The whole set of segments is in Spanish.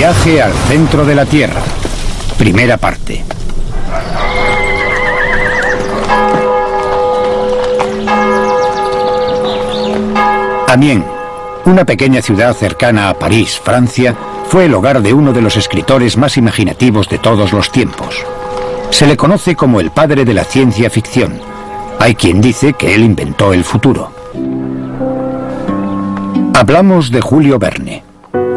Viaje al centro de la Tierra. Primera parte. Amiens, una pequeña ciudad cercana a París, Francia, fue el hogar de uno de los escritores más imaginativos de todos los tiempos. Se le conoce como el padre de la ciencia ficción. Hay quien dice que él inventó el futuro. Hablamos de Julio Verne.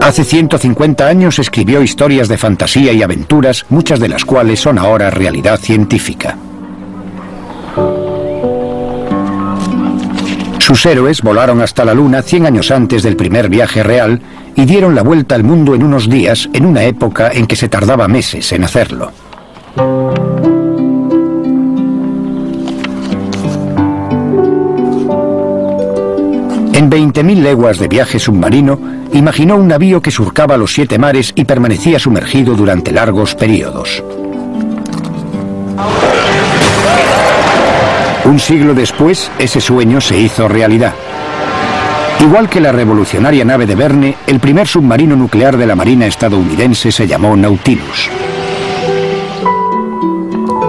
Hace 150 años escribió historias de fantasía y aventuras, muchas de las cuales son ahora realidad científica. Sus héroes volaron hasta la Luna 100 años antes del primer viaje real y dieron la vuelta al mundo en unos días, en una época en que se tardaba meses en hacerlo. En 20.000 leguas de viaje submarino, imaginó un navío que surcaba los 7 mares y permanecía sumergido durante largos periodos. Un siglo después, ese sueño se hizo realidad. Igual que la revolucionaria nave de Verne, el primer submarino nuclear de la Marina estadounidense se llamó Nautilus.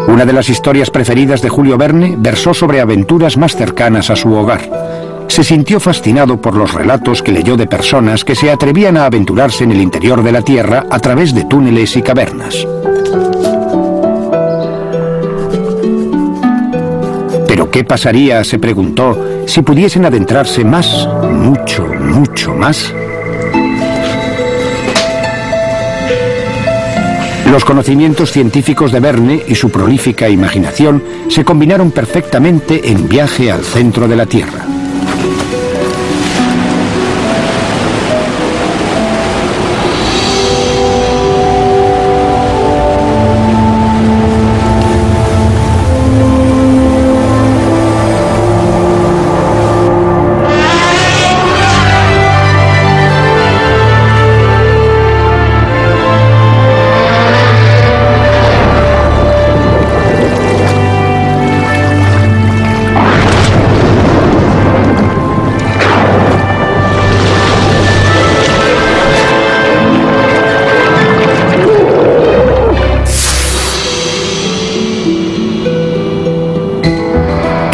Una de las historias preferidas de Julio Verne versó sobre aventuras más cercanas a su hogar. Se sintió fascinado por los relatos que leyó de personas que se atrevían a aventurarse en el interior de la Tierra a través de túneles y cavernas. ¿Pero qué pasaría, se preguntó, si pudiesen adentrarse más, mucho, mucho más? Los conocimientos científicos de Verne y su prolífica imaginación se combinaron perfectamente en Viaje al centro de la Tierra.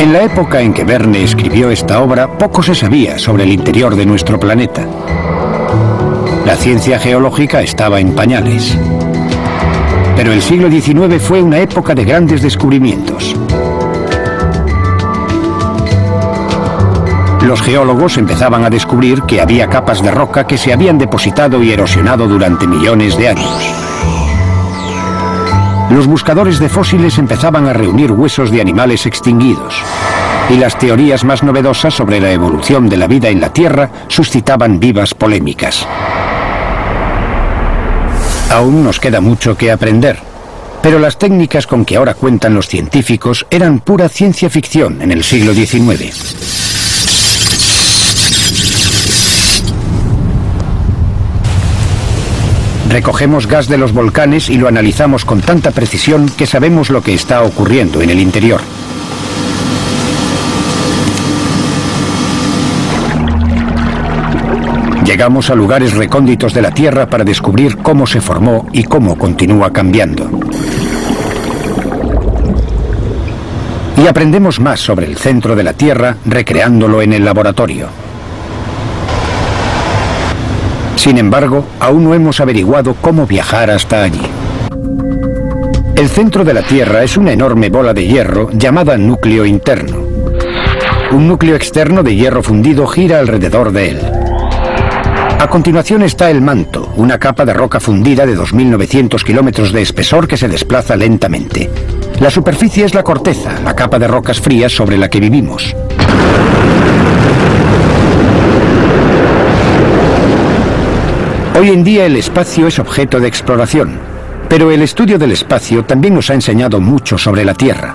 En la época en que Verne escribió esta obra, poco se sabía sobre el interior de nuestro planeta. La ciencia geológica estaba en pañales. Pero el siglo XIX fue una época de grandes descubrimientos. Los geólogos empezaban a descubrir que había capas de roca que se habían depositado y erosionado durante millones de años. Los buscadores de fósiles empezaban a reunir huesos de animales extinguidos, y las teorías más novedosas sobre la evolución de la vida en la Tierra suscitaban vivas polémicas. Aún nos queda mucho que aprender, pero las técnicas con que ahora cuentan los científicos eran pura ciencia ficción en el siglo XIX. Recogemos gas de los volcanes y lo analizamos con tanta precisión que sabemos lo que está ocurriendo en el interior. Llegamos a lugares recónditos de la Tierra para descubrir cómo se formó y cómo continúa cambiando. Y aprendemos más sobre el centro de la Tierra recreándolo en el laboratorio. Sin embargo, aún no hemos averiguado cómo viajar hasta allí. El centro de la Tierra es una enorme bola de hierro llamada núcleo interno. Un núcleo externo de hierro fundido gira alrededor de él. A continuación está el manto, una capa de roca fundida de 2.900 kilómetros de espesor que se desplaza lentamente. La superficie es la corteza, la capa de rocas frías sobre la que vivimos. Hoy en día el espacio es objeto de exploración, pero el estudio del espacio también nos ha enseñado mucho sobre la Tierra.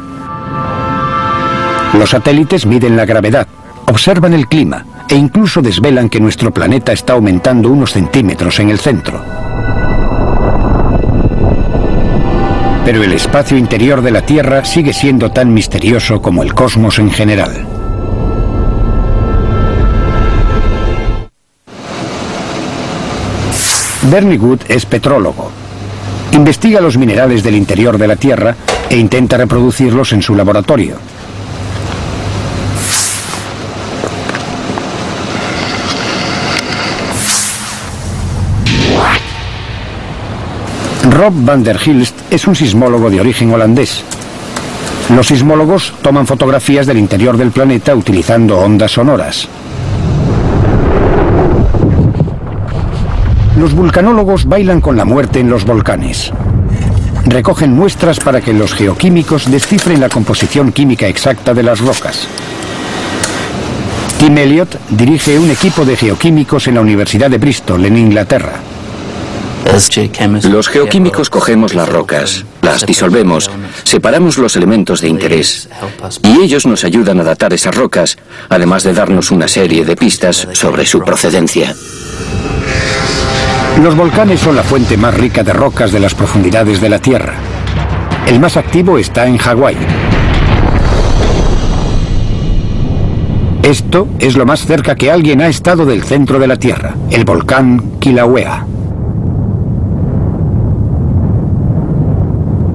Los satélites miden la gravedad, observan el clima e incluso desvelan que nuestro planeta está aumentando unos centímetros en el centro. Pero el espacio interior de la Tierra sigue siendo tan misterioso como el cosmos en general. Bernie Wood es petrólogo. Investiga los minerales del interior de la Tierra e intenta reproducirlos en su laboratorio. Rob van der Hilst es un sismólogo de origen holandés. Los sismólogos toman fotografías del interior del planeta utilizando ondas sonoras. Los vulcanólogos bailan con la muerte en los volcanes. Recogen muestras para que los geoquímicos descifren la composición química exacta de las rocas. Tim Elliott dirige un equipo de geoquímicos en la Universidad de Bristol, en Inglaterra. Los geoquímicos cogemos las rocas, las disolvemos, separamos los elementos de interés y ellos nos ayudan a datar esas rocas, además de darnos una serie de pistas sobre su procedencia. Los volcanes son la fuente más rica de rocas de las profundidades de la Tierra. El más activo está en Hawái. Esto es lo más cerca que alguien ha estado del centro de la Tierra, el volcán Kilauea.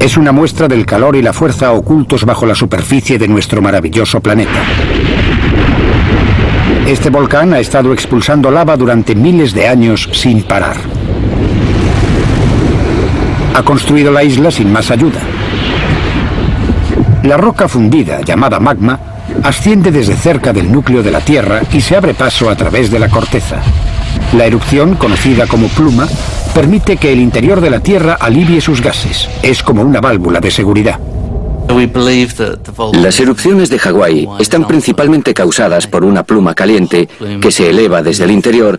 Es una muestra del calor y la fuerza ocultos bajo la superficie de nuestro maravilloso planeta. Este volcán ha estado expulsando lava durante miles de años sin parar. Ha construido la isla sin más ayuda. La roca fundida, llamada magma, asciende desde cerca del núcleo de la Tierra y se abre paso a través de la corteza. La erupción, conocida como pluma, permite que el interior de la Tierra alivie sus gases. Es como una válvula de seguridad. Las erupciones de Hawái están principalmente causadas por una pluma caliente que se eleva desde el interior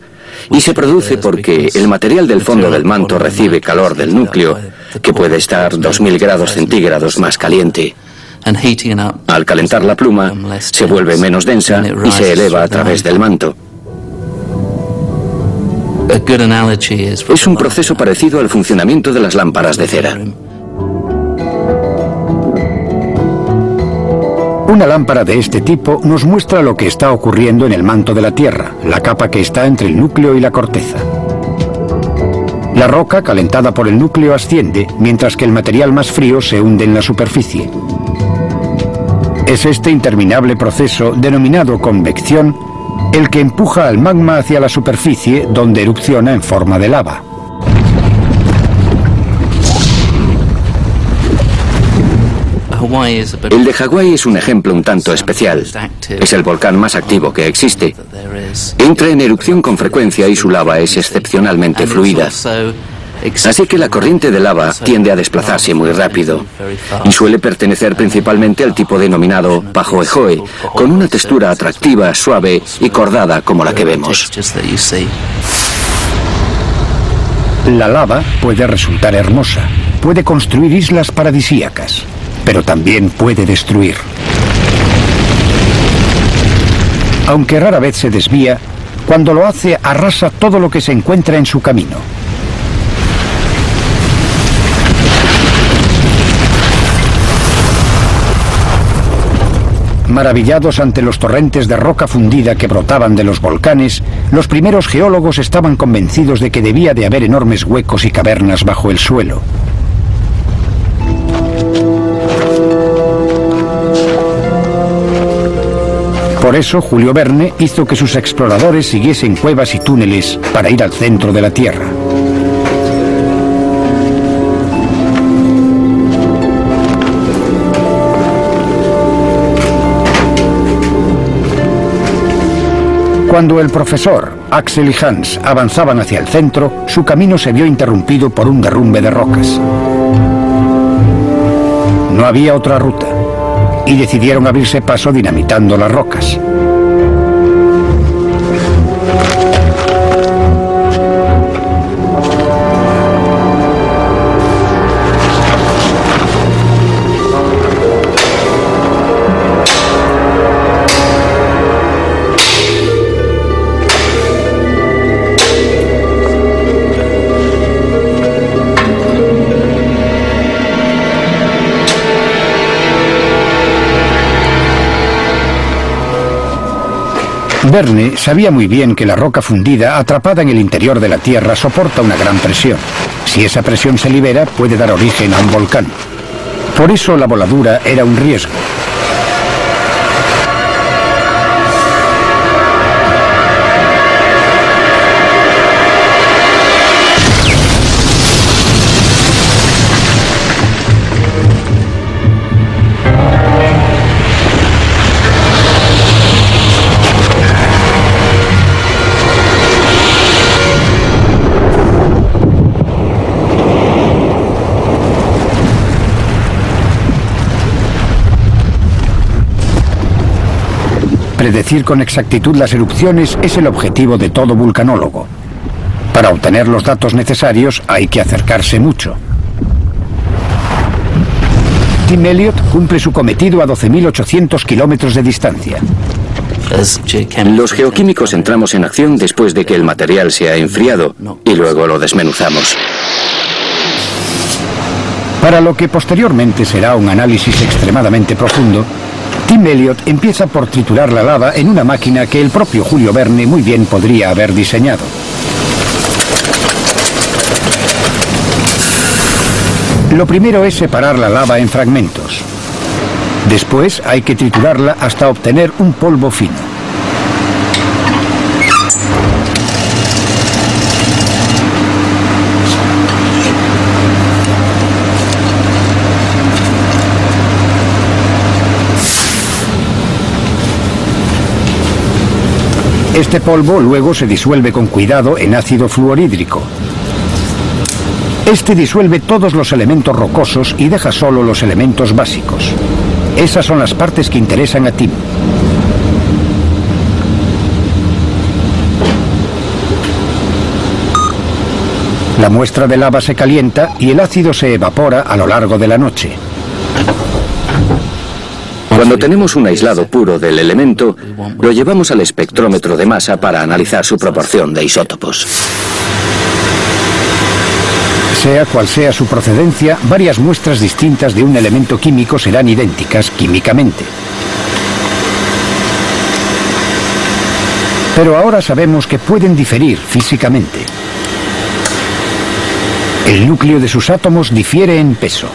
y se produce porque el material del fondo del manto recibe calor del núcleo, que puede estar 2000 grados centígrados más caliente. Al calentar la pluma, se vuelve menos densa y se eleva a través del manto. Es un proceso parecido al funcionamiento de las lámparas de cera. Una lámpara de este tipo nos muestra lo que está ocurriendo en el manto de la Tierra, la capa que está entre el núcleo y la corteza. La roca, calentada por el núcleo, asciende, mientras que el material más frío se hunde en la superficie. Es este interminable proceso, denominado convección, el que empuja al magma hacia la superficie, donde erupciona en forma de lava. El de Hawái es un ejemplo un tanto especial. Es el volcán más activo que existe. Entra en erupción con frecuencia y su lava es excepcionalmente fluida. Así que la corriente de lava tiende a desplazarse muy rápido y suele pertenecer principalmente al tipo denominado pahoehoe, con una textura atractiva, suave y cordada como la que vemos. La lava puede resultar hermosa, puede construir islas paradisíacas, pero también puede destruir. Aunque rara vez se desvía, cuando lo hace arrasa todo lo que se encuentra en su camino. Maravillados ante los torrentes de roca fundida que brotaban de los volcanes, los primeros geólogos estaban convencidos de que debía de haber enormes huecos y cavernas bajo el suelo. Por eso Julio Verne hizo que sus exploradores siguiesen cuevas y túneles para ir al centro de la Tierra. Cuando el profesor, Axel y Hans avanzaban hacia el centro, su camino se vio interrumpido por un derrumbe de rocas. No había otra ruta, y decidieron abrirse paso dinamitando las rocas. Verne sabía muy bien que la roca fundida atrapada en el interior de la Tierra soporta una gran presión. Si esa presión se libera, puede dar origen a un volcán. Por eso la voladura era un riesgo. Predecir con exactitud las erupciones es el objetivo de todo vulcanólogo. Para obtener los datos necesarios hay que acercarse mucho. Tim Elliott cumple su cometido a 12.800 kilómetros de distancia. Los geoquímicos entramos en acción después de que el material se ha enfriado y luego lo desmenuzamos. Para lo que posteriormente será un análisis extremadamente profundo, Tim Elliott empieza por triturar la lava en una máquina que el propio Julio Verne muy bien podría haber diseñado. Lo primero es separar la lava en fragmentos. Después hay que triturarla hasta obtener un polvo fino. Este polvo luego se disuelve con cuidado en ácido fluorhídrico. Este disuelve todos los elementos rocosos y deja solo los elementos básicos. Esas son las partes que interesan a Tim. La muestra de lava se calienta y el ácido se evapora a lo largo de la noche. Cuando tenemos un aislado puro del elemento, lo llevamos al espectrómetro de masa para analizar su proporción de isótopos. Sea cual sea su procedencia, varias muestras distintas de un elemento químico serán idénticas químicamente. Pero ahora sabemos que pueden diferir físicamente. El núcleo de sus átomos difiere en peso.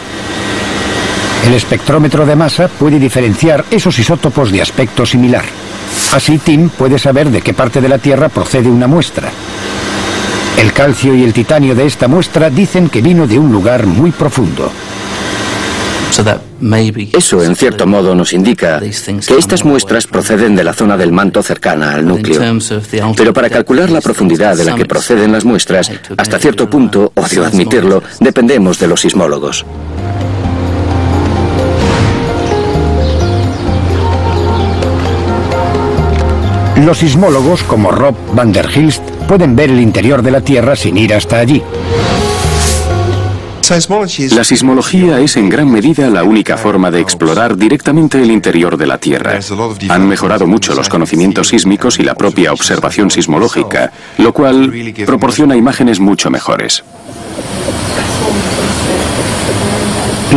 El espectrómetro de masa puede diferenciar esos isótopos de aspecto similar. Así Tim puede saber de qué parte de la Tierra procede una muestra. El calcio y el titanio de esta muestra dicen que vino de un lugar muy profundo. Eso, en cierto modo, nos indica que estas muestras proceden de la zona del manto cercana al núcleo. Pero para calcular la profundidad de la que proceden las muestras, hasta cierto punto, odio admitirlo, dependemos de los sismólogos. Los sismólogos, como Rob van der Hilst, pueden ver el interior de la Tierra sin ir hasta allí. La sismología es en gran medida la única forma de explorar directamente el interior de la Tierra. Han mejorado mucho los conocimientos sísmicos y la propia observación sismológica, lo cual proporciona imágenes mucho mejores.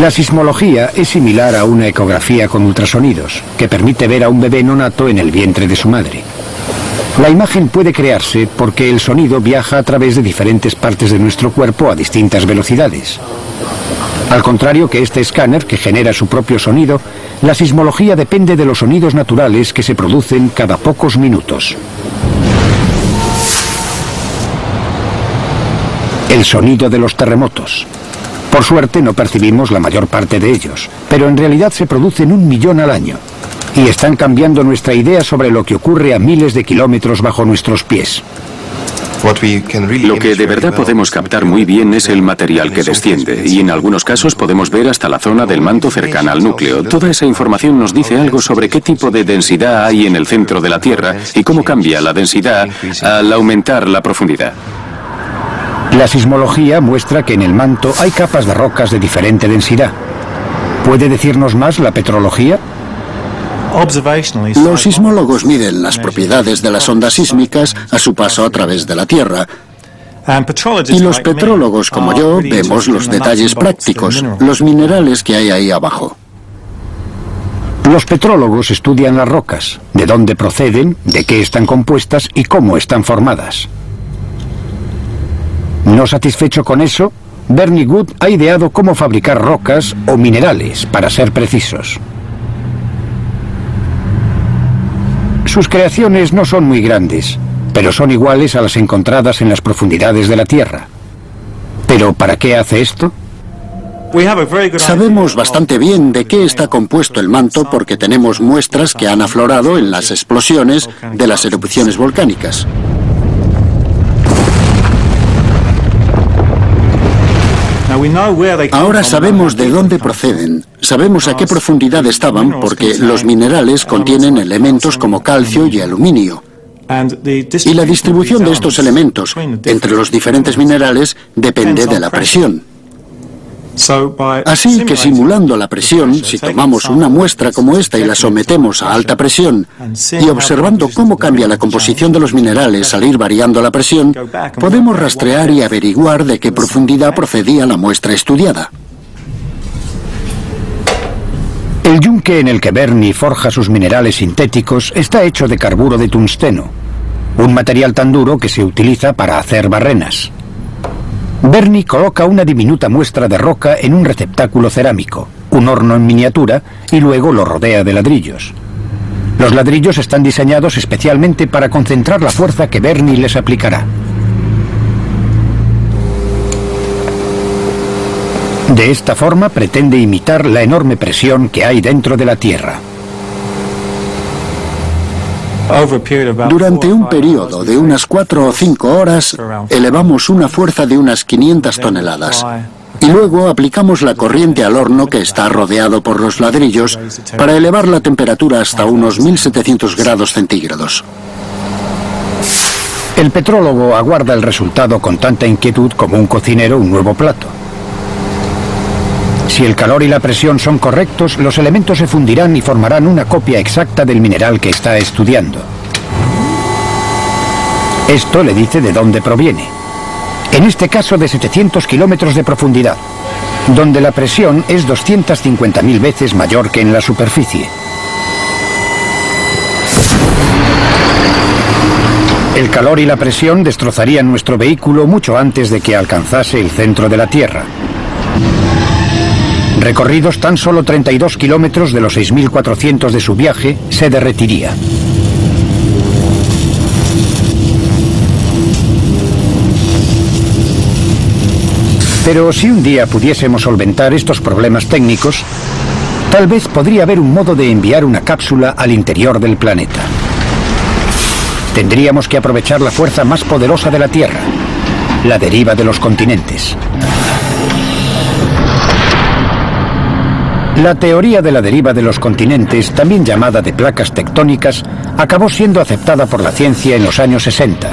La sismología es similar a una ecografía con ultrasonidos, que permite ver a un bebé nonato en el vientre de su madre. La imagen puede crearse porque el sonido viaja a través de diferentes partes de nuestro cuerpo a distintas velocidades. Al contrario que este escáner, que genera su propio sonido, la sismología depende de los sonidos naturales que se producen cada pocos minutos. El sonido de los terremotos. Por suerte no percibimos la mayor parte de ellos, pero en realidad se producen 1 millón al año. Y están cambiando nuestra idea sobre lo que ocurre a miles de kilómetros bajo nuestros pies. Lo que de verdad podemos captar muy bien es el material que desciende, y en algunos casos podemos ver hasta la zona del manto cercana al núcleo. Toda esa información nos dice algo sobre qué tipo de densidad hay en el centro de la Tierra y cómo cambia la densidad al aumentar la profundidad. La sismología muestra que en el manto hay capas de rocas de diferente densidad. ¿Puede decirnos más la petrología? Los sismólogos miden las propiedades de las ondas sísmicas a su paso a través de la Tierra. Y los petrólogos, como yo, vemos los detalles prácticos, los minerales que hay ahí abajo. Los petrólogos estudian las rocas, de dónde proceden, de qué están compuestas y cómo están formadas. No satisfecho con eso, Bernie Wood ha ideado cómo fabricar rocas o minerales, para ser precisos. Sus creaciones no son muy grandes, pero son iguales a las encontradas en las profundidades de la Tierra. ¿Pero para qué hace esto? Sabemos bastante bien de qué está compuesto el manto porque tenemos muestras que han aflorado en las explosiones de las erupciones volcánicas. Ahora sabemos de dónde proceden, sabemos a qué profundidad estaban porque los minerales contienen elementos como calcio y aluminio. Y la distribución de estos elementos entre los diferentes minerales depende de la presión. Así que simulando la presión, si tomamos una muestra como esta y la sometemos a alta presión, y observando cómo cambia la composición de los minerales al ir variando la presión, podemos rastrear y averiguar de qué profundidad procedía la muestra estudiada. El yunque en el que Bernie forja sus minerales sintéticos está hecho de carburo de tungsteno, un material tan duro que se utiliza para hacer barrenas. Bernie coloca una diminuta muestra de roca en un receptáculo cerámico, un horno en miniatura, y luego lo rodea de ladrillos. Los ladrillos están diseñados especialmente para concentrar la fuerza que Bernie les aplicará. De esta forma pretende imitar la enorme presión que hay dentro de la Tierra. Durante un periodo de unas 4 o 5 horas, elevamos una fuerza de unas 500 toneladas. Y luego aplicamos la corriente al horno que está rodeado por los ladrillos para elevar la temperatura hasta unos 1700 grados centígrados. El petrólogo aguarda el resultado con tanta inquietud como un cocinero un nuevo plato. Si el calor y la presión son correctos, los elementos se fundirán y formarán una copia exacta del mineral que está estudiando. Esto le dice de dónde proviene. En este caso de 700 kilómetros de profundidad, donde la presión es 250.000 veces mayor que en la superficie. El calor y la presión destrozarían nuestro vehículo mucho antes de que alcanzase el centro de la Tierra. Recorridos tan solo 32 kilómetros de los 6.400 de su viaje, se derretiría. Pero si un día pudiésemos solventar estos problemas técnicos, tal vez podría haber un modo de enviar una cápsula al interior del planeta. Tendríamos que aprovechar la fuerza más poderosa de la Tierra, la deriva de los continentes. La teoría de la deriva de los continentes, también llamada de placas tectónicas, acabó siendo aceptada por la ciencia en los años 60,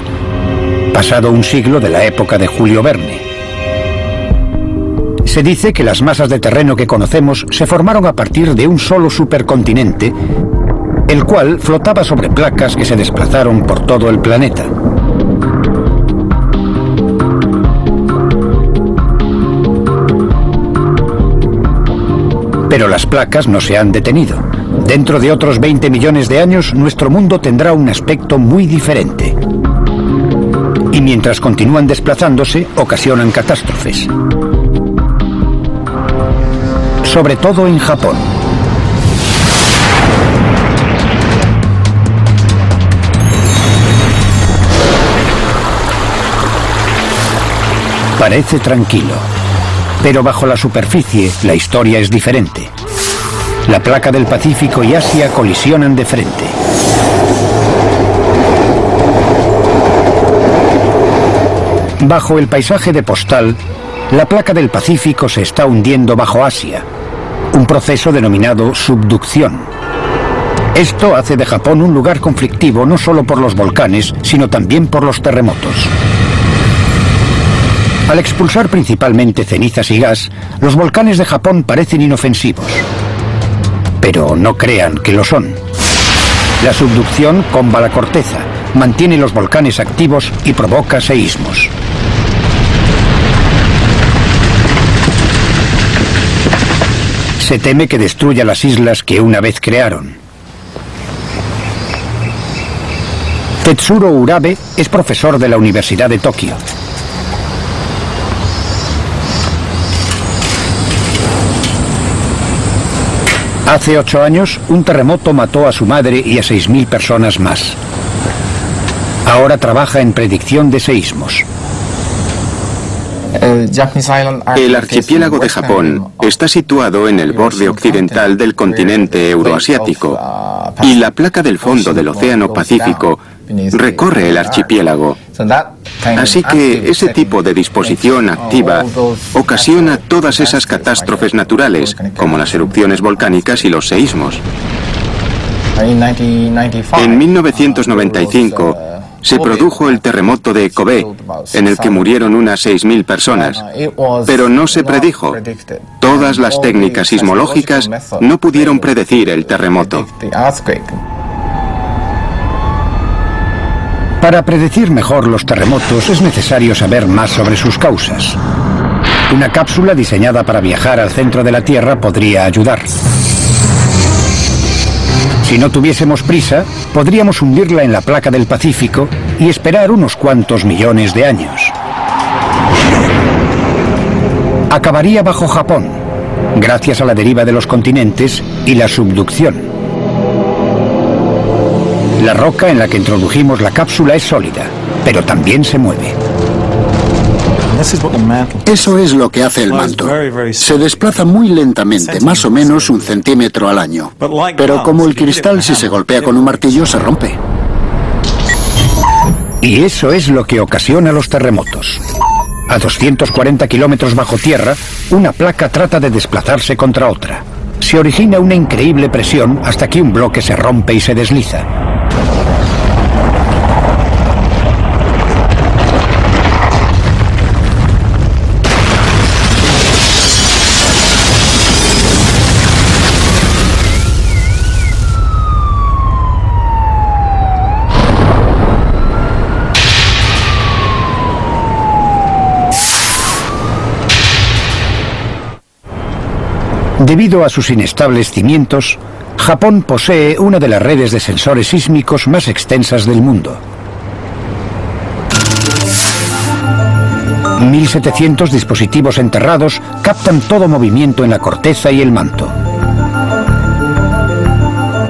pasado un siglo de la época de Julio Verne. Se dice que las masas de terreno que conocemos se formaron a partir de un solo supercontinente, el cual flotaba sobre placas que se desplazaron por todo el planeta. Pero las placas no se han detenido. Dentro de otros 20 millones de años, nuestro mundo tendrá un aspecto muy diferente. Y mientras continúan desplazándose, ocasionan catástrofes. Sobre todo en Japón. Parece tranquilo. Pero bajo la superficie, la historia es diferente. La placa del Pacífico y Asia colisionan de frente. Bajo el paisaje de Postal, la placa del Pacífico se está hundiendo bajo Asia, un proceso denominado subducción. Esto hace de Japón un lugar conflictivo no solo por los volcanes, sino también por los terremotos. Al expulsar principalmente cenizas y gas, los volcanes de Japón parecen inofensivos. Pero no crean que lo son. La subducción comba la corteza, mantiene los volcanes activos y provoca seísmos. Se teme que destruya las islas que una vez crearon. Tetsuro Urabe es profesor de la Universidad de Tokio. Hace 8 años, un terremoto mató a su madre y a 6.000 personas más. Ahora trabaja en predicción de seísmos. El archipiélago de Japón está situado en el borde occidental del continente euroasiático y la placa del fondo del Océano Pacífico recorre el archipiélago. Así que ese tipo de disposición activa ocasiona todas esas catástrofes naturales, como las erupciones volcánicas y los seísmos. En 1995 se produjo el terremoto de Kobe, en el que murieron unas 6.000 personas, pero no se predijo. Todas las técnicas sismológicas no pudieron predecir el terremoto. Para predecir mejor los terremotos es necesario saber más sobre sus causas. Una cápsula diseñada para viajar al centro de la Tierra podría ayudar. Si no tuviésemos prisa, podríamos hundirla en la placa del Pacífico y esperar unos cuantos millones de años. Acabaría bajo Japón, gracias a la deriva de los continentes y la subducción. La roca en la que introdujimos la cápsula es sólida, pero también se mueve. Eso es lo que hace el manto. Se desplaza muy lentamente, más o menos 1 centímetro al año. Pero como el cristal, si se golpea con un martillo, se rompe. Y eso es lo que ocasiona los terremotos. A 240 kilómetros bajo tierra, una placa trata de desplazarse contra otra. Se origina una increíble presión hasta que un bloque se rompe y se desliza. Debido a sus inestables cimientos, Japón posee una de las redes de sensores sísmicos más extensas del mundo. 1.700 dispositivos enterrados captan todo movimiento en la corteza y el manto.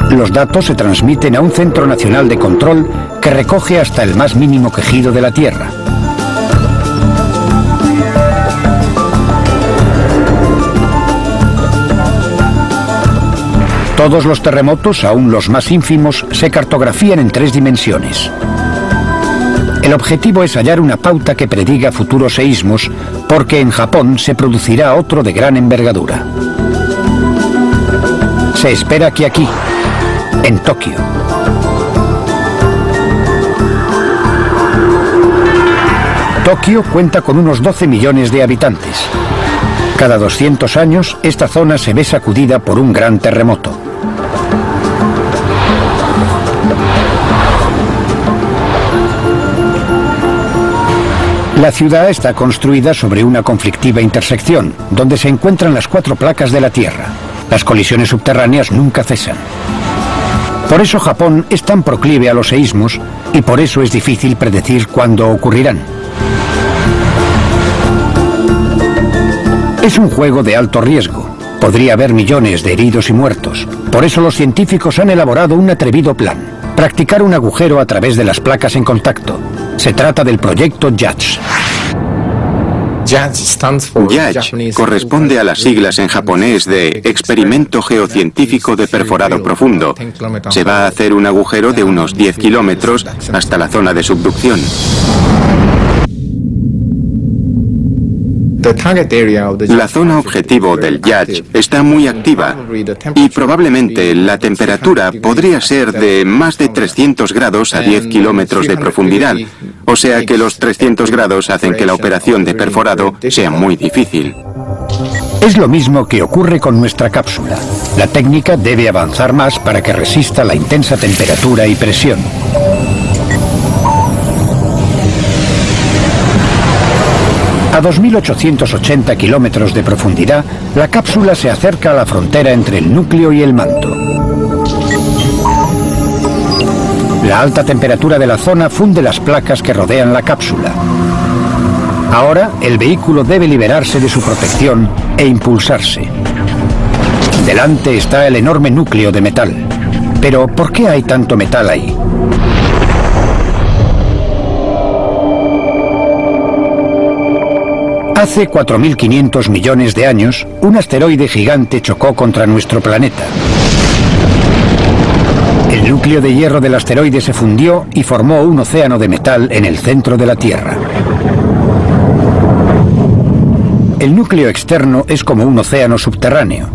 Los datos se transmiten a un centro nacional de control que recoge hasta el más mínimo quejido de la Tierra. Todos los terremotos, aun los más ínfimos, se cartografían en 3 dimensiones. El objetivo es hallar una pauta que prediga futuros seísmos, porque en Japón se producirá otro de gran envergadura. Se espera que aquí, en Tokio. Tokio cuenta con unos 12 millones de habitantes. Cada 200 años, esta zona se ve sacudida por un gran terremoto. La ciudad está construida sobre una conflictiva intersección, donde se encuentran las 4 placas de la Tierra. Las colisiones subterráneas nunca cesan. Por eso Japón es tan proclive a los seísmos y por eso es difícil predecir cuándo ocurrirán. Es un juego de alto riesgo. Podría haber millones de heridos y muertos. Por eso los científicos han elaborado un atrevido plan: practicar un agujero a través de las placas en contacto. Se trata del proyecto JADGE. JADGE corresponde a las siglas en japonés de Experimento Geocientífico de Perforado Profundo. Se va a hacer un agujero de unos 10 kilómetros hasta la zona de subducción. La zona objetivo del JADGE está muy activa y probablemente la temperatura podría ser de más de 300 grados a 10 kilómetros de profundidad, o sea que los 300 grados hacen que la operación de perforado sea muy difícil. Es lo mismo que ocurre con nuestra cápsula. La técnica debe avanzar más para que resista la intensa temperatura y presión. A 2.880 kilómetros de profundidad, la cápsula se acerca a la frontera entre el núcleo y el manto. La alta temperatura de la zona funde las placas que rodean la cápsula. Ahora, el vehículo debe liberarse de su protección e impulsarse. Delante está el enorme núcleo de metal. Pero, ¿por qué hay tanto metal ahí? Hace 4.500 millones de años, un asteroide gigante chocó contra nuestro planeta. El núcleo de hierro del asteroide se fundió y formó un océano de metal en el centro de la Tierra. El núcleo externo es como un océano subterráneo.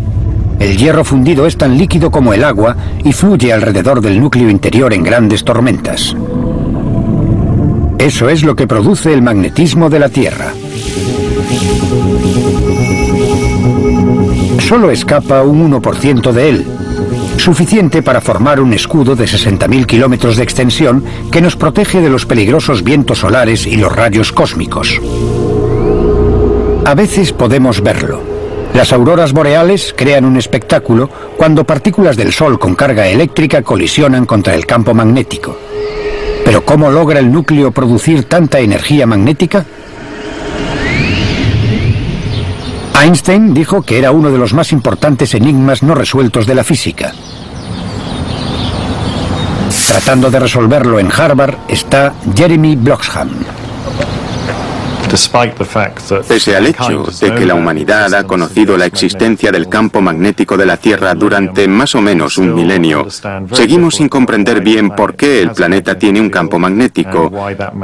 El hierro fundido es tan líquido como el agua y fluye alrededor del núcleo interior en grandes tormentas. Eso es lo que produce el magnetismo de la Tierra. Solo escapa un 1% de él, suficiente para formar un escudo de 60.000 kilómetros de extensión que nos protege de los peligrosos vientos solares y los rayos cósmicos. A veces podemos verlo. Las auroras boreales crean un espectáculo cuando partículas del Sol con carga eléctrica colisionan contra el campo magnético. ¿Pero cómo logra el núcleo producir tanta energía magnética? Einstein dijo que era uno de los más importantes enigmas no resueltos de la física. Tratando de resolverlo en Harvard está Jeremy Bloxham. Pese al hecho de que la humanidad ha conocido la existencia del campo magnético de la Tierra durante más o menos un milenio, seguimos sin comprender bien por qué el planeta tiene un campo magnético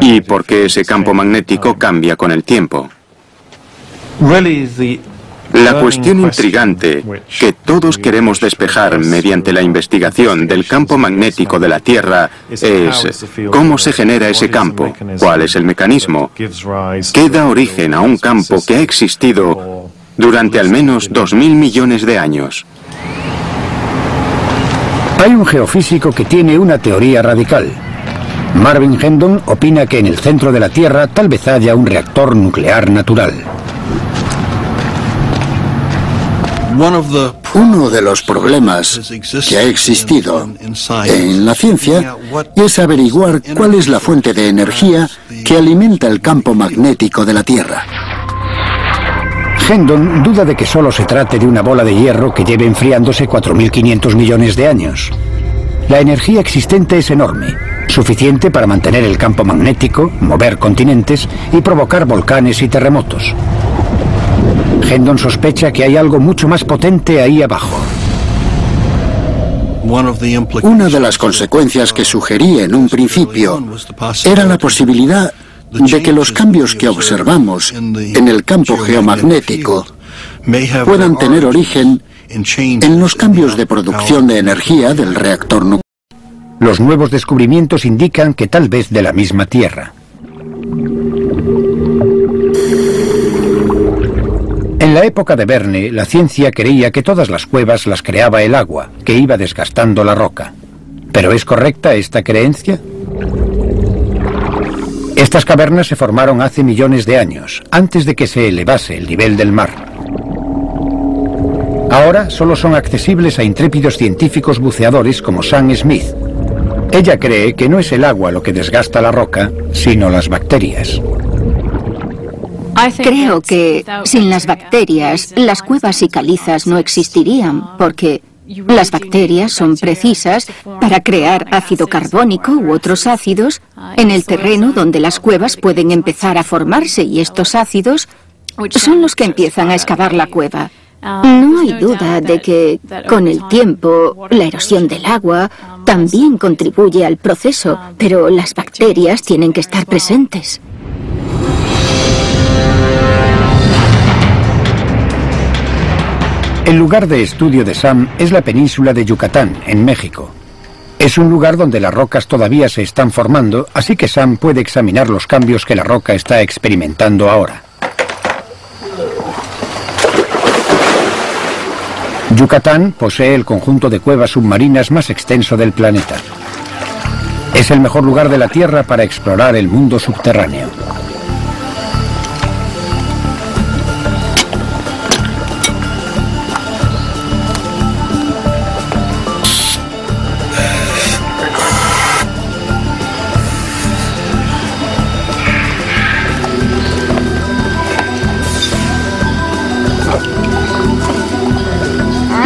y por qué ese campo magnético cambia con el tiempo. La cuestión intrigante que todos queremos despejar mediante la investigación del campo magnético de la Tierra es cómo se genera ese campo, cuál es el mecanismo, qué da origen a un campo que ha existido durante al menos 2.000 millones de años. Hay un geofísico que tiene una teoría radical. Marvin Hendon opina que en el centro de la Tierra tal vez haya un reactor nuclear natural. Uno de los problemas que ha existido en la ciencia es averiguar cuál es la fuente de energía que alimenta el campo magnético de la Tierra. Hendon duda de que solo se trate de una bola de hierro que lleve enfriándose 4.500 millones de años. La energía existente es enorme, suficiente para mantener el campo magnético, mover continentes y provocar volcanes y terremotos. Hendon sospecha que hay algo mucho más potente ahí abajo. Una de las consecuencias que sugerí en un principio era la posibilidad de que los cambios que observamos en el campo geomagnético puedan tener origen en los cambios de producción de energía del reactor nuclear. Los nuevos descubrimientos indican que tal vez de la misma Tierra. En la época de Verne, la ciencia creía que todas las cuevas las creaba el agua, que iba desgastando la roca. ¿Pero es correcta esta creencia? Estas cavernas se formaron hace millones de años, antes de que se elevase el nivel del mar. Ahora solo son accesibles a intrépidos científicos buceadores como Sam Smith. Ella cree que no es el agua lo que desgasta la roca, sino las bacterias. Creo que sin las bacterias, las cuevas y calizas no existirían, porque las bacterias son precisas para crear ácido carbónico u otros ácidos en el terreno donde las cuevas pueden empezar a formarse, y estos ácidos son los que empiezan a excavar la cueva. No hay duda de que con el tiempo la erosión del agua también contribuye al proceso, pero las bacterias tienen que estar presentes. El lugar de estudio de Sam es la península de Yucatán, en México. Es un lugar donde las rocas todavía se están formando, así que Sam puede examinar los cambios que la roca está experimentando ahora. Yucatán posee el conjunto de cuevas submarinas más extenso del planeta. Es el mejor lugar de la Tierra para explorar el mundo subterráneo.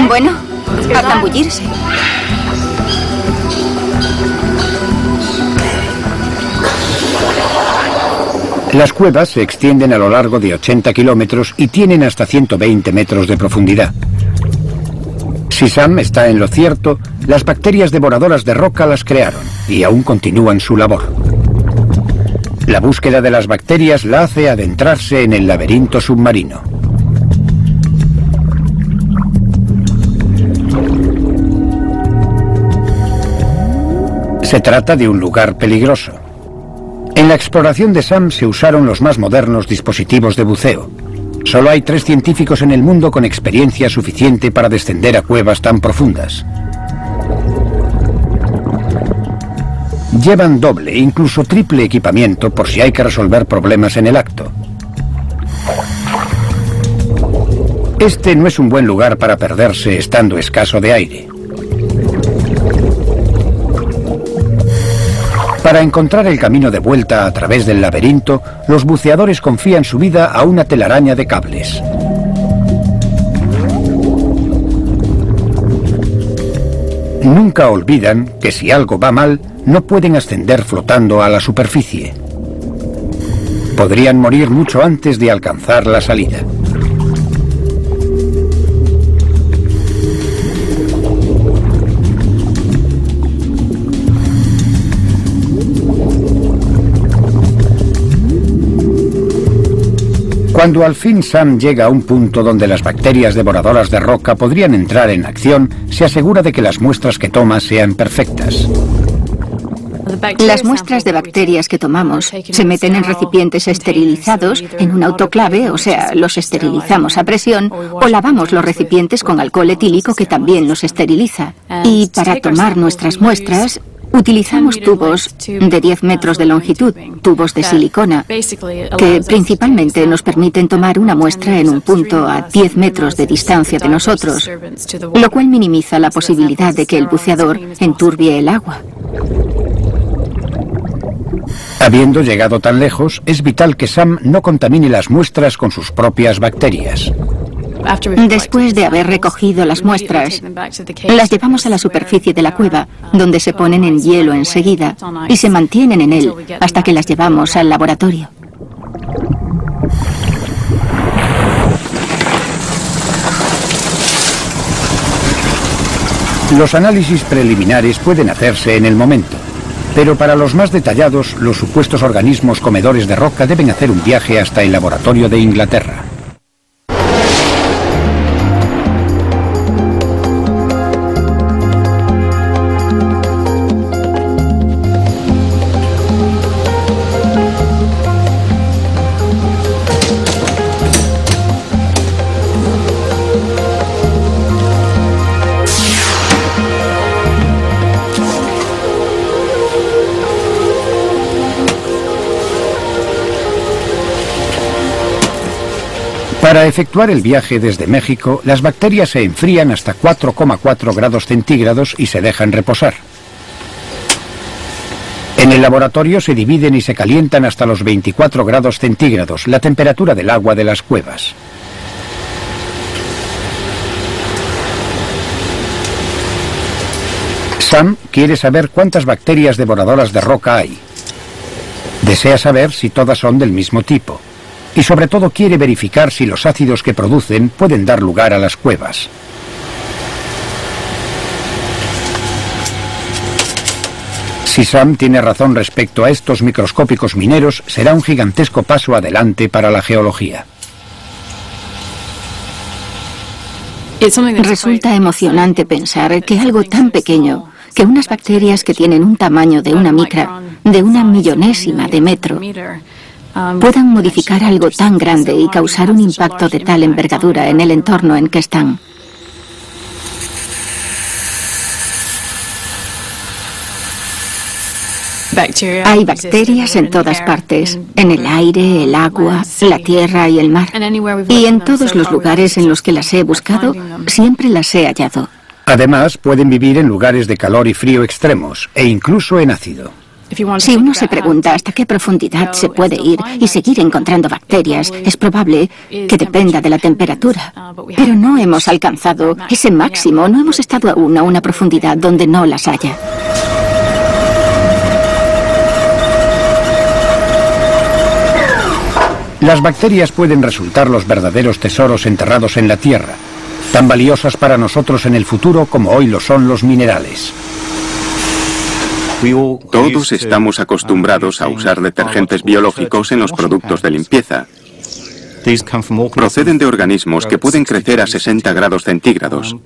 Bueno, a zambullirse. Las cuevas se extienden a lo largo de 80 kilómetros y tienen hasta 120 metros de profundidad. Si Sam está en lo cierto, las bacterias devoradoras de roca las crearon y aún continúan su labor. La búsqueda de las bacterias la hace adentrarse en el laberinto submarino. Se trata de un lugar peligroso. En la exploración de Sam se usaron los más modernos dispositivos de buceo. Solo hay 3 científicos en el mundo con experiencia suficiente para descender a cuevas tan profundas. Llevan doble, incluso triple equipamiento por si hay que resolver problemas en el acto. Este no es un buen lugar para perderse estando escaso de aire. Para encontrar el camino de vuelta a través del laberinto, los buceadores confían su vida a una telaraña de cables. Nunca olvidan que si algo va mal, no pueden ascender flotando a la superficie. Podrían morir mucho antes de alcanzar la salida. Cuando al fin Sam llega a un punto donde las bacterias devoradoras de roca podrían entrar en acción, se asegura de que las muestras que toma sean perfectas. Las muestras de bacterias que tomamos se meten en recipientes esterilizados en un autoclave, o sea, los esterilizamos a presión, o lavamos los recipientes con alcohol etílico que también los esteriliza. Y para tomar nuestras muestras, utilizamos tubos de 10 metros de longitud, tubos de silicona, que principalmente nos permiten tomar una muestra en un punto a 10 metros de distancia de nosotros, lo cual minimiza la posibilidad de que el buceador enturbie el agua. Habiendo llegado tan lejos, es vital que Sam no contamine las muestras con sus propias bacterias. Después de haber recogido las muestras, las llevamos a la superficie de la cueva, donde se ponen en hielo enseguida y se mantienen en él hasta que las llevamos al laboratorio. Los análisis preliminares pueden hacerse en el momento, pero para los más detallados, los supuestos organismos comedores de roca deben hacer un viaje hasta el laboratorio de Inglaterra. Para efectuar el viaje desde México, las bacterias se enfrían hasta 4,4 grados centígrados y se dejan reposar. En el laboratorio se dividen y se calientan hasta los 24 grados centígrados, la temperatura del agua de las cuevas. Sam quiere saber cuántas bacterias devoradoras de roca hay. Desea saber si todas son del mismo tipo. Y sobre todo quiere verificar si los ácidos que producen pueden dar lugar a las cuevas. Si Sam tiene razón respecto a estos microscópicos mineros, será un gigantesco paso adelante para la geología. Resulta emocionante pensar que algo tan pequeño, que unas bacterias que tienen un tamaño de una micra, de una millonésima de metro, puedan modificar algo tan grande y causar un impacto de tal envergadura en el entorno en que están. Hay bacterias en todas partes, en el aire, el agua, la tierra y el mar. Y en todos los lugares en los que las he buscado, siempre las he hallado. Además, pueden vivir en lugares de calor y frío extremos, e incluso en ácido. Si uno se pregunta hasta qué profundidad se puede ir y seguir encontrando bacterias, es probable que dependa de la temperatura. Pero no hemos alcanzado ese máximo, no hemos estado aún a una profundidad donde no las haya. Las bacterias pueden resultar los verdaderos tesoros enterrados en la Tierra, tan valiosas para nosotros en el futuro como hoy lo son los minerales. Todos estamos acostumbrados a usar detergentes biológicos en los productos de limpieza. Proceden de organismos que pueden crecer a 60 grados centígrados.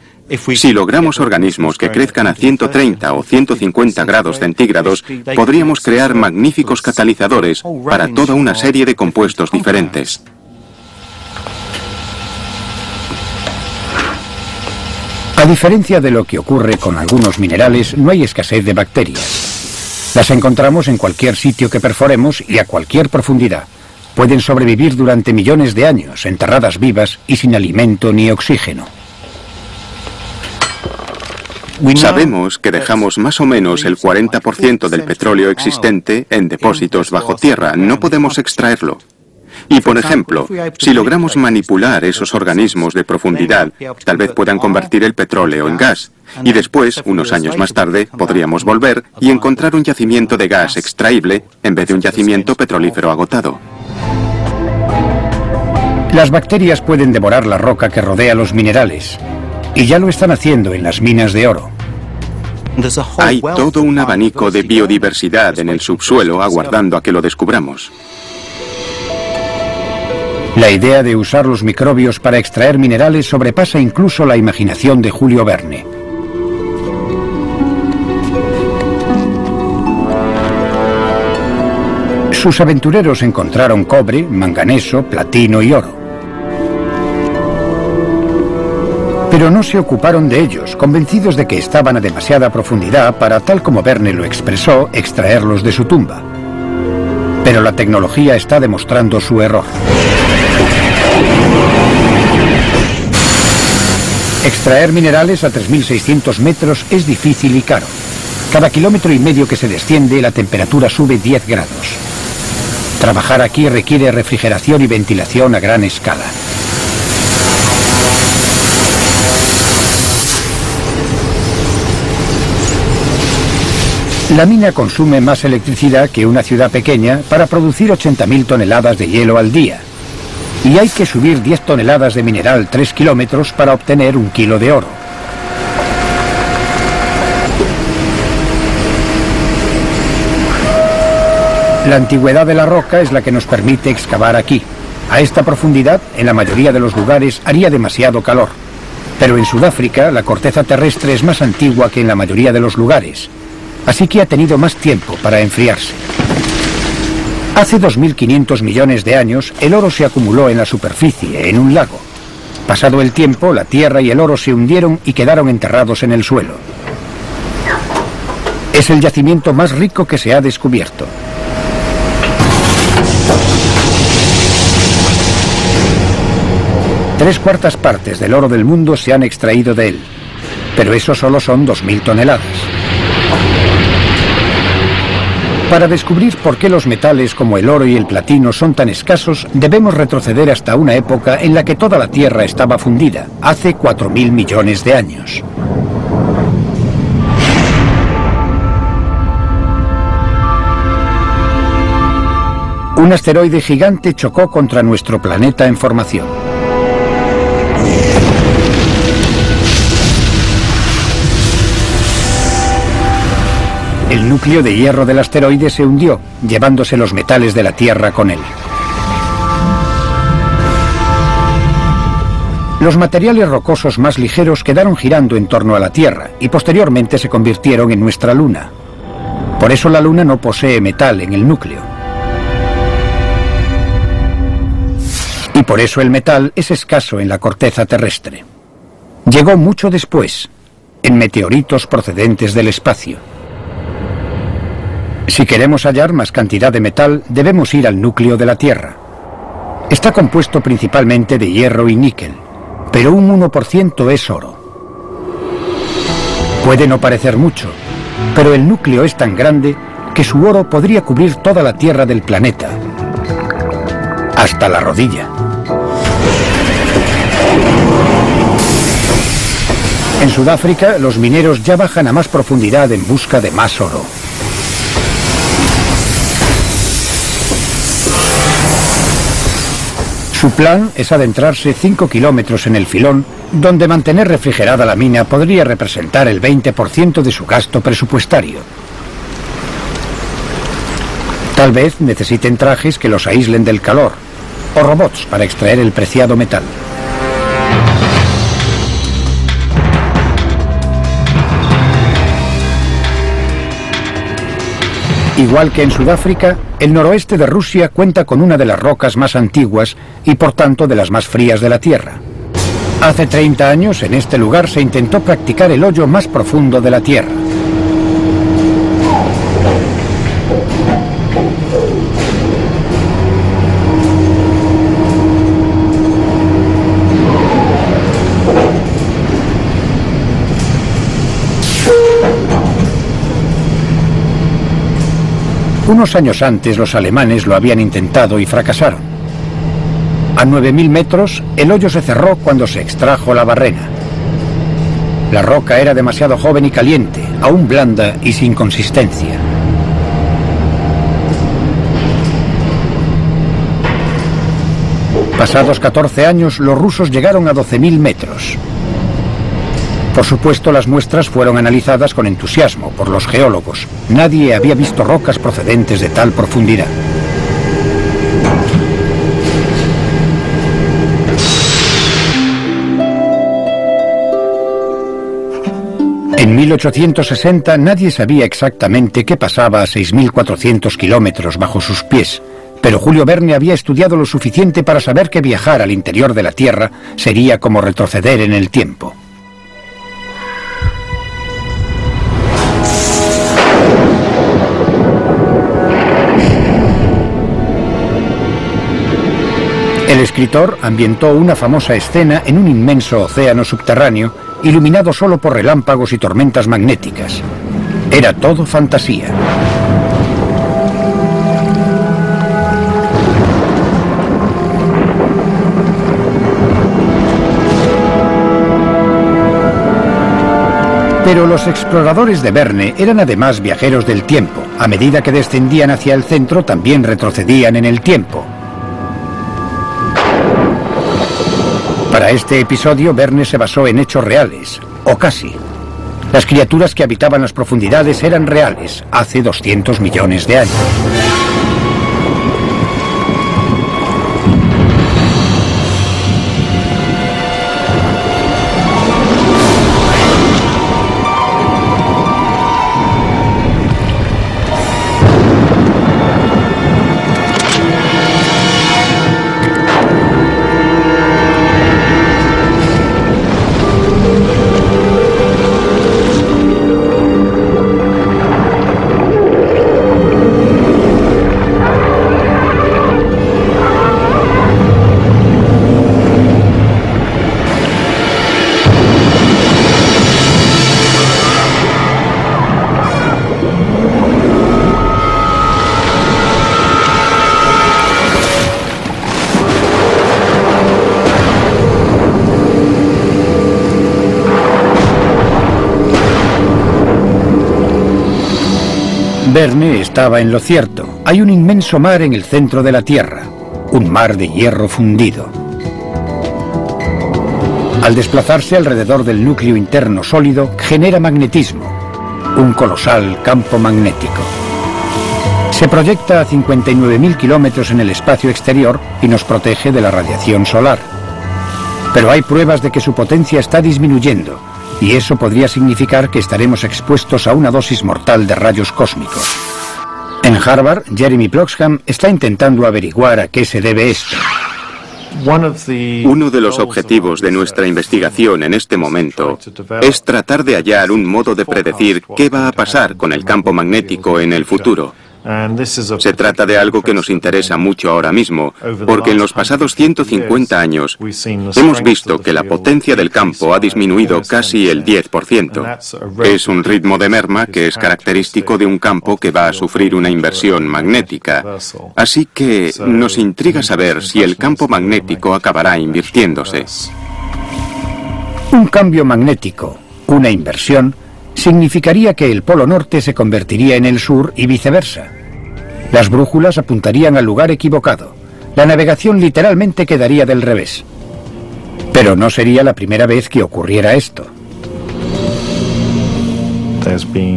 Si logramos organismos que crezcan a 130 o 150 grados centígrados, podríamos crear magníficos catalizadores para toda una serie de compuestos diferentes. A diferencia de lo que ocurre con algunos minerales, no hay escasez de bacterias. Las encontramos en cualquier sitio que perforemos y a cualquier profundidad. Pueden sobrevivir durante millones de años, enterradas vivas y sin alimento ni oxígeno. Sabemos que dejamos más o menos el 40% del petróleo existente en depósitos bajo tierra. No podemos extraerlo. Y, por ejemplo, si logramos manipular esos organismos de profundidad, tal vez puedan convertir el petróleo en gas. Y después, unos años más tarde, podríamos volver y encontrar un yacimiento de gas extraíble en vez de un yacimiento petrolífero agotado. Las bacterias pueden devorar la roca que rodea los minerales, y ya lo están haciendo en las minas de oro. Hay todo un abanico de biodiversidad en el subsuelo aguardando a que lo descubramos. La idea de usar los microbios para extraer minerales sobrepasa incluso la imaginación de Julio Verne. Sus aventureros encontraron cobre, manganeso, platino y oro. Pero no se ocuparon de ellos, convencidos de que estaban a demasiada profundidad para, tal como Verne lo expresó, extraerlos de su tumba. Pero la tecnología está demostrando su error. Extraer minerales a 3.600 metros es difícil y caro. Cada kilómetro y medio que se desciende, la temperatura sube 10 grados. Trabajar aquí requiere refrigeración y ventilación a gran escala. La mina consume más electricidad que una ciudad pequeña para producir 80.000 toneladas de hielo al día. Y hay que subir 10 toneladas de mineral 3 kilómetros para obtener 1 kilo de oro. La antigüedad de la roca es la que nos permite excavar aquí. A esta profundidad, en la mayoría de los lugares, haría demasiado calor. Pero en Sudáfrica, la corteza terrestre es más antigua que en la mayoría de los lugares. Así que ha tenido más tiempo para enfriarse. Hace 2.500 millones de años, el oro se acumuló en la superficie, en un lago. Pasado el tiempo, la tierra y el oro se hundieron y quedaron enterrados en el suelo. Es el yacimiento más rico que se ha descubierto. Tres cuartas partes del oro del mundo se han extraído de él, pero eso solo son 2.000 toneladas. Para descubrir por qué los metales como el oro y el platino son tan escasos, debemos retroceder hasta una época en la que toda la Tierra estaba fundida, hace 4.000 millones de años. Un asteroide gigante chocó contra nuestro planeta en formación. El núcleo de hierro del asteroide se hundió, llevándose los metales de la Tierra con él. Los materiales rocosos más ligeros quedaron girando en torno a la Tierra y posteriormente se convirtieron en nuestra Luna. Por eso la Luna no posee metal en el núcleo. Y por eso el metal es escaso en la corteza terrestre. Llegó mucho después, en meteoritos procedentes del espacio. Si queremos hallar más cantidad de metal, debemos ir al núcleo de la Tierra. Está compuesto principalmente de hierro y níquel, pero un 1% es oro. Puede no parecer mucho, pero el núcleo es tan grande que su oro podría cubrir toda la tierra del planeta, hasta la rodilla. En Sudáfrica, los mineros ya bajan a más profundidad en busca de más oro. Su plan es adentrarse 5 kilómetros en el filón, donde mantener refrigerada la mina podría representar el 20% de su gasto presupuestario. Tal vez necesiten trajes que los aíslen del calor, o robots para extraer el preciado metal. Igual que en Sudáfrica, el noroeste de Rusia cuenta con una de las rocas más antiguas y por tanto de las más frías de la Tierra. Hace 30 años en este lugar se intentó practicar el hoyo más profundo de la Tierra. Unos años antes los alemanes lo habían intentado y fracasaron. A 9.000 metros, el hoyo se cerró cuando se extrajo la barrena. La roca era demasiado joven y caliente, aún blanda y sin consistencia. Pasados 14 años, los rusos llegaron a 12.000 metros. Por supuesto, las muestras fueron analizadas con entusiasmo por los geólogos. Nadie había visto rocas procedentes de tal profundidad. En 1860 nadie sabía exactamente qué pasaba a 6.400 kilómetros bajo sus pies, pero Julio Verne había estudiado lo suficiente para saber que viajar al interior de la Tierra sería como retroceder en el tiempo. El escritor ambientó una famosa escena en un inmenso océano subterráneo, iluminado solo por relámpagos y tormentas magnéticas. Era todo fantasía. Pero los exploradores de Verne eran además viajeros del tiempo. A medida que descendían hacia el centro, también retrocedían en el tiempo. Para este episodio, Verne se basó en hechos reales, o casi. Las criaturas que habitaban las profundidades eran reales, hace 200 millones de años. Verne estaba en lo cierto. Hay un inmenso mar en el centro de la Tierra, un mar de hierro fundido. Al desplazarse alrededor del núcleo interno sólido, genera magnetismo, un colosal campo magnético. Se proyecta a 59.000 kilómetros en el espacio exterior y nos protege de la radiación solar. Pero hay pruebas de que su potencia está disminuyendo, y eso podría significar que estaremos expuestos a una dosis mortal de rayos cósmicos. En Harvard, Jeremy Bloxham está intentando averiguar a qué se debe esto. Uno de los objetivos de nuestra investigación en este momento es tratar de hallar un modo de predecir qué va a pasar con el campo magnético en el futuro. Se trata de algo que nos interesa mucho ahora mismo, porque en los pasados 150 años hemos visto que la potencia del campo ha disminuido casi el 10%. Es un ritmo de merma que es característico de un campo que va a sufrir una inversión magnética. Así que nos intriga saber si el campo magnético acabará invirtiéndose. Un cambio magnético, una inversión, significaría que el polo norte se convertiría en el sur y viceversa. Las brújulas apuntarían al lugar equivocado. La navegación literalmente quedaría del revés. Pero no sería la primera vez que ocurriera esto.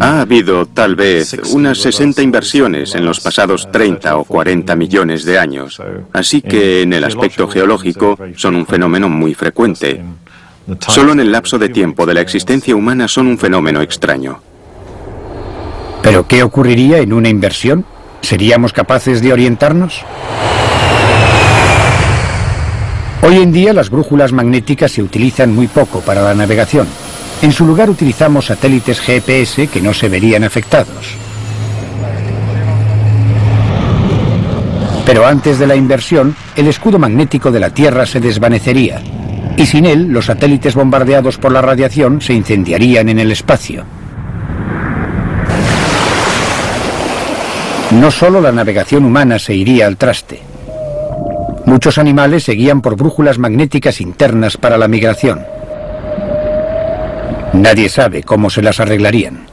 Ha habido, tal vez, unas 60 inversiones en los pasados 30 o 40 millones de años. Así que, en el aspecto geológico, son un fenómeno muy frecuente. Solo en el lapso de tiempo de la existencia humana son un fenómeno extraño. ¿Pero qué ocurriría en una inversión? ¿Seríamos capaces de orientarnos? Hoy en día las brújulas magnéticas se utilizan muy poco para la navegación. En su lugar utilizamos satélites GPS que no se verían afectados. Pero antes de la inversión, el escudo magnético de la Tierra se desvanecería. Y sin él, los satélites bombardeados por la radiación se incendiarían en el espacio. No solo la navegación humana se iría al traste. Muchos animales se guían por brújulas magnéticas internas para la migración. Nadie sabe cómo se las arreglarían.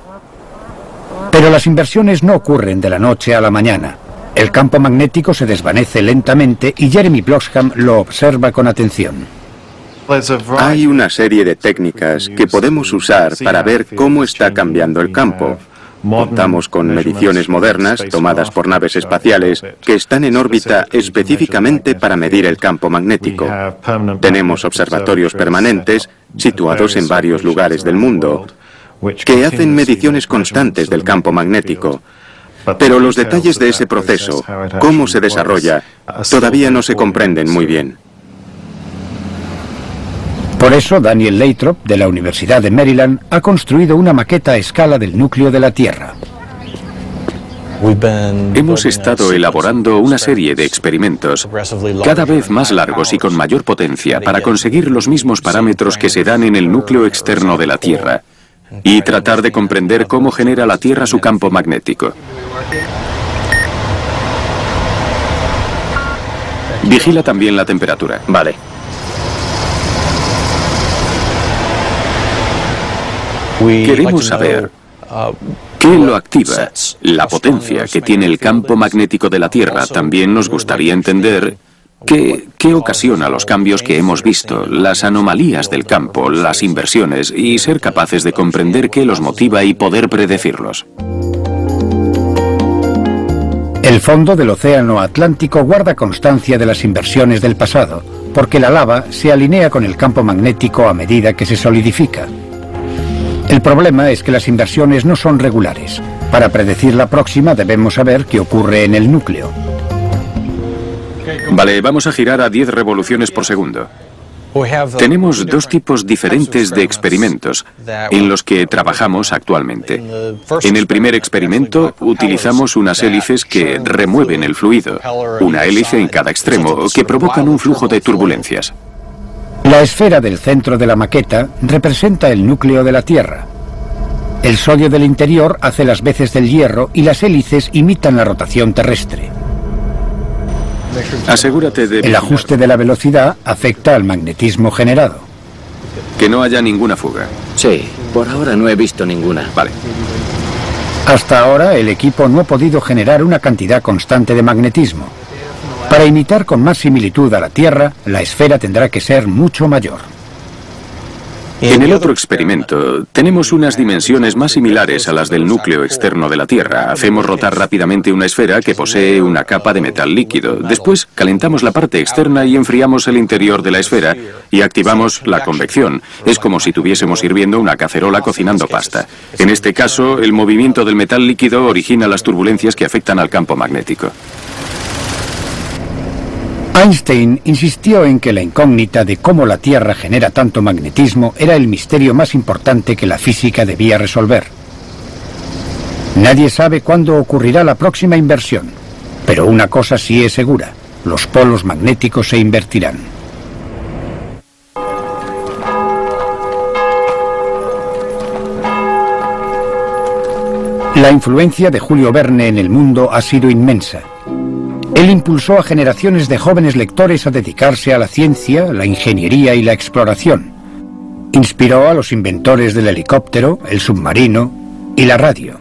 Pero las inversiones no ocurren de la noche a la mañana. El campo magnético se desvanece lentamente y Jeremy Bloxham lo observa con atención. Hay una serie de técnicas que podemos usar para ver cómo está cambiando el campo. Contamos con mediciones modernas tomadas por naves espaciales que están en órbita específicamente para medir el campo magnético. Tenemos observatorios permanentes situados en varios lugares del mundo que hacen mediciones constantes del campo magnético. Pero los detalles de ese proceso, cómo se desarrolla, todavía no se comprenden muy bien. Por eso, Daniel Lathrop, de la Universidad de Maryland, ha construido una maqueta a escala del núcleo de la Tierra. Hemos estado elaborando una serie de experimentos cada vez más largos y con mayor potencia para conseguir los mismos parámetros que se dan en el núcleo externo de la Tierra y tratar de comprender cómo genera la Tierra su campo magnético. Vigila también la temperatura. Vale. Queremos saber qué lo activa, la potencia que tiene el campo magnético de la Tierra. También nos gustaría entender qué ocasiona los cambios que hemos visto, las anomalías del campo, las inversiones, y ser capaces de comprender qué los motiva y poder predecirlos. El fondo del Océano Atlántico guarda constancia de las inversiones del pasado, porque la lava se alinea con el campo magnético a medida que se solidifica. El problema es que las inversiones no son regulares. Para predecir la próxima debemos saber qué ocurre en el núcleo. Vale, vamos a girar a 10 revoluciones por segundo. Tenemos dos tipos diferentes de experimentos en los que trabajamos actualmente. En el primer experimento utilizamos unas hélices que remueven el fluido, una hélice en cada extremo, que provocan un flujo de turbulencias. La esfera del centro de la maqueta representa el núcleo de la Tierra. El sodio del interior hace las veces del hierro y las hélices imitan la rotación terrestre. Asegúrate de... El ajuste de la velocidad afecta al magnetismo generado. Que no haya ninguna fuga. Sí, por ahora no he visto ninguna. Vale. Hasta ahora el equipo no ha podido generar una cantidad constante de magnetismo. Para imitar con más similitud a la Tierra, la esfera tendrá que ser mucho mayor. En el otro experimento, tenemos unas dimensiones más similares a las del núcleo externo de la Tierra. Hacemos rotar rápidamente una esfera que posee una capa de metal líquido. Después, calentamos la parte externa y enfriamos el interior de la esfera y activamos la convección. Es como si tuviésemos hirviendo una cacerola cocinando pasta. En este caso, el movimiento del metal líquido origina las turbulencias que afectan al campo magnético. Einstein insistió en que la incógnita de cómo la Tierra genera tanto magnetismo era el misterio más importante que la física debía resolver. Nadie sabe cuándo ocurrirá la próxima inversión, pero una cosa sí es segura: los polos magnéticos se invertirán. La influencia de Julio Verne en el mundo ha sido inmensa. Él impulsó a generaciones de jóvenes lectores a dedicarse a la ciencia, la ingeniería y la exploración. Inspiró a los inventores del helicóptero, el submarino y la radio.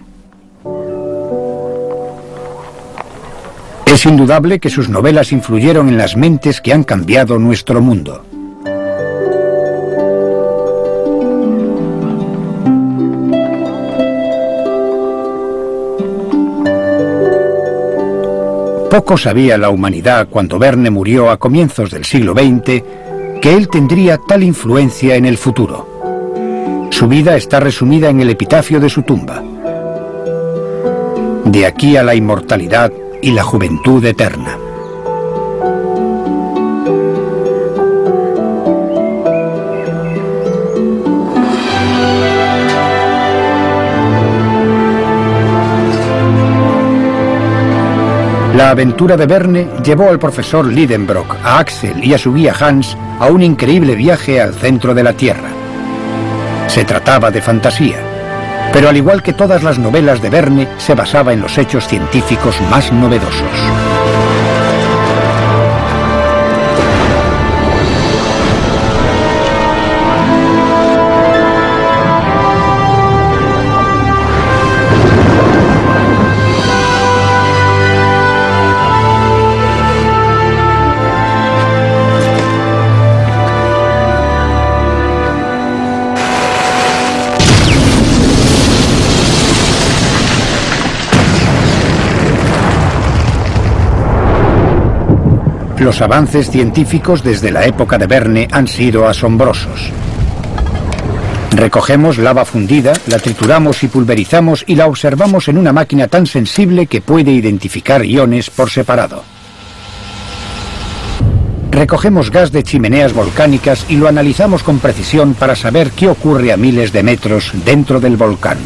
Es indudable que sus novelas influyeron en las mentes que han cambiado nuestro mundo. Poco sabía la humanidad cuando Verne murió a comienzos del siglo XX que él tendría tal influencia en el futuro. Su vida está resumida en el epitafio de su tumba: de aquí a la inmortalidad y la juventud eterna. La aventura de Verne llevó al profesor Lidenbrock, a Axel y a su guía Hans a un increíble viaje al centro de la Tierra. Se trataba de fantasía, pero al igual que todas las novelas de Verne, se basaba en los hechos científicos más novedosos. Los avances científicos desde la época de Verne han sido asombrosos. Recogemos lava fundida, la trituramos y pulverizamos y la observamos en una máquina tan sensible que puede identificar iones por separado. Recogemos gas de chimeneas volcánicas y lo analizamos con precisión para saber qué ocurre a miles de metros dentro del volcán.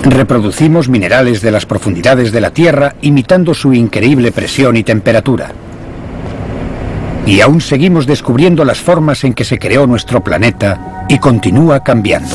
Reproducimos minerales de las profundidades de la Tierra imitando su increíble presión y temperatura. Y aún seguimos descubriendo las formas en que se creó nuestro planeta y continúa cambiando.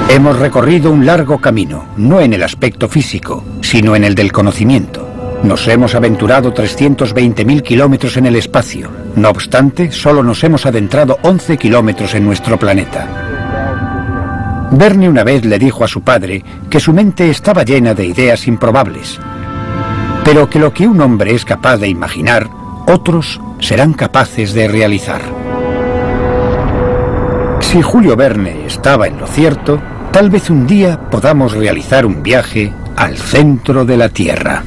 Hemos recorrido un largo camino, no en el aspecto físico, sino en el del conocimiento. Nos hemos aventurado 320.000 kilómetros en el espacio. No obstante, solo nos hemos adentrado 11 kilómetros en nuestro planeta. Verne una vez le dijo a su padre que su mente estaba llena de ideas improbables, pero que lo que un hombre es capaz de imaginar, otros serán capaces de realizar. Si Julio Verne estaba en lo cierto, tal vez un día podamos realizar un viaje al centro de la Tierra.